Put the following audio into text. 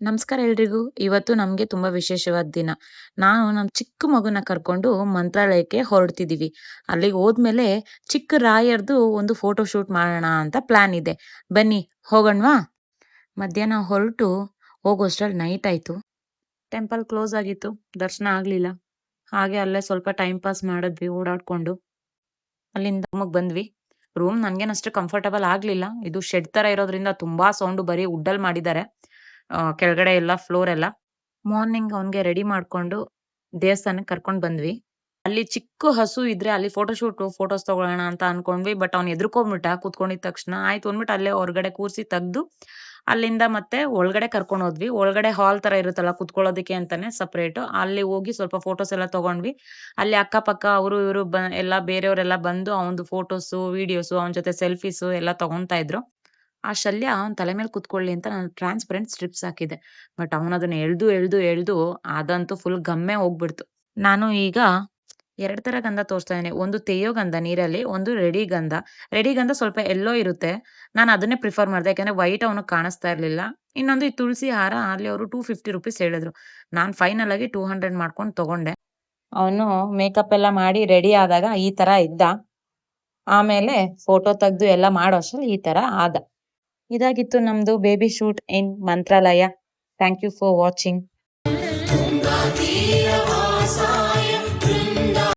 ನಮಸ್ಕಾರ ಎಲ್ರಿಗೂ. ಇವತ್ತು ನಮ್ಗೆ ತುಂಬಾ ವಿಶೇಷವಾದ ದಿನ. ನಾನು ನಮ್ ಚಿಕ್ಕ ಮಗುನ ಕರ್ಕೊಂಡು ಮಂತ್ರಾಲಯಕ್ಕೆ ಹೊರಡ್ತಿದೀವಿ. ಅಲ್ಲಿಗೆ ಹೋದ್ಮೇಲೆ ಚಿಕ್ಕ ರಾಯರ್ದು ಒಂದು ಫೋಟೋ ಶೂಟ್ ಮಾಡೋಣ ಅಂತ ಪ್ಲಾನ್ ಇದೆ. ಬನ್ನಿ ಹೋಗೋಣ್ವಾ? ಮಧ್ಯಾಹ್ನ ಹೊರಟು ಹೋಗೋಷ್ಟ್ರಲ್ಲಿ ನೈಟ್ ಆಯ್ತು. ಟೆಂಪಲ್ ಕ್ಲೋಸ್ ಆಗಿತ್ತು, ದರ್ಶನ ಆಗ್ಲಿಲ್ಲ. ಹಾಗೆ ಅಲ್ಲೇ ಸ್ವಲ್ಪ ಟೈಮ್ ಪಾಸ್ ಮಾಡಿದ್ವಿ ಓಡಾಡ್ಕೊಂಡು. ಅಲ್ಲಿಂದ ರೂಮಿಗ್ ಬಂದ್ವಿ. ರೂಮ್ ನನ್ಗೇನ್ ಅಷ್ಟು ಕಂಫರ್ಟಬಲ್ ಆಗ್ಲಿಲ್ಲ. ಇದು ಶೆಡ್ ತರ ಇರೋದ್ರಿಂದ ತುಂಬಾ ಸೌಂಡ್, ಬರೀ ವುಡ್ಡಲ್ ಮಾಡಿದ್ದಾರೆ. ಕೆಳಗಡೆ ಎಲ್ಲ ಫ್ಲೋರ್ ಎಲ್ಲ. ಮಾರ್ನಿಂಗ್ ಅವ್ನ್ಗೆ ರೆಡಿ ಮಾಡ್ಕೊಂಡು ದೇವಸ್ಥಾನಕ್ಕೆ ಕರ್ಕೊಂಡ್ ಬಂದ್ವಿ. ಅಲ್ಲಿ ಚಿಕ್ಕ ಹಸು ಇದ್ರೆ ಅಲ್ಲಿ ಫೋಟೋಸ್ ತಗೊಳ್ಳೋಣ ಅಂತ ಅನ್ಕೊಂಡ್ವಿ. ಬಟ್ ಅವ್ನ್ ಹೆದ್ರುಕೊಂಡ್ಬಿಟ್ಟ ಕೂತ್ಕೊಂಡಿದ್ ತಕ್ಷಣ. ಆಯ್ತು ಅಂದ್ಬಿಟ್ಟು ಅಲ್ಲೇ ಹೊರಗಡೆ ಕೂರ್ಸಿ ತೆಗ್ದು ಅಲ್ಲಿಂದ ಮತ್ತೆ ಒಳಗಡೆ ಕರ್ಕೊಂಡ್ ಹೋದ್ವಿ. ಒಳಗಡೆ ಹಾಲ್ ತರ ಇರುತ್ತಲ್ಲ ಕುತ್ಕೊಳ್ಳೋದಕ್ಕೆ ಅಂತಾನೆ ಸಪರೇಟ್. ಅಲ್ಲಿ ಹೋಗಿ ಸ್ವಲ್ಪ ಫೋಟೋಸ್ ಎಲ್ಲ ತಗೊಂಡ್ವಿ. ಅಲ್ಲಿ ಅಕ್ಕಪಕ್ಕ ಅವರು ಇವರು ಎಲ್ಲ ಬೇರೆಯವರೆಲ್ಲ ಬಂದು ಅವನದು ಫೋಟೋಸು, ವಿಡಿಯೋಸು, ಅವನ ಜೊತೆ ಸೆಲ್ಫೀಸು ಎಲ್ಲ ತಗೊಂತಾ ಇದ್ರು. ಆ ಶಲ್ಯ ಅವನ್ ತಲೆ ಮೇಲೆ ಕುತ್ಕೊಳ್ಳಿ ಅಂತ ನಾನು ಟ್ರಾನ್ಸ್ಪರೆಂಟ್ ಸ್ಟ್ರಿಪ್ಸ್ ಹಾಕಿದೆ. ಬಟ್ ಅವನದನ್ನ ಎಳ್ದು ಅದಂತೂ ಫುಲ್ ಗಮ್ಮೆ ಹೋಗ್ಬಿಡ್ತು. ನಾನು ಈಗ 2 ತರ ಗಂಧ ತೋರಿಸ್ತಾ ಇದೀನಿ. ಒಂದು ತೆಯ್ಯೋ ಗಂಧ ನೀರಲ್ಲಿ, ಒಂದು ರೆಡಿ ಗಂಧ. ರೆಡಿ ಗಂಧ ಸ್ವಲ್ಪ ಯೆಲ್ಲೋ ಇರುತ್ತೆ. ನಾನು ಅದನ್ನೇ ಪ್ರಿಫರ್ ಮಾಡ್ದೆ. ಯಾಕಂದ್ರೆ ವೈಟ್ ಅವನಿಗೆ ಕಾಣಿಸ್ತಾ ಇರ್ಲಿಲ್ಲ. ಇನ್ನೊಂದು ಈ ತುಳಸಿ ಹಾರ ಅಲ್ಲಿ ಅವರು ₹250 ಹೇಳಿದ್ರು. ನಾನು ಫೈನಲ್ ಆಗಿ 200 ಮಾಡ್ಕೊಂಡು ತಗೊಂಡೆ. ಅವನು ಮೇಕಪ್ ಎಲ್ಲ ಮಾಡಿ ರೆಡಿ ಆದಾಗ ಈ ತರ ಇದ್ದ. ಆಮೇಲೆ ಫೋಟೋ ತೆಗ್ದು ಎಲ್ಲ ಮಾಡೋ ಅಷ್ಟ್ರಲ್ಲಿ ಈ ತರ ಆದ. ಇದಾಗಿತ್ತು ನಮ್ದು baby shoot in Mantralaya. Thank you for watching.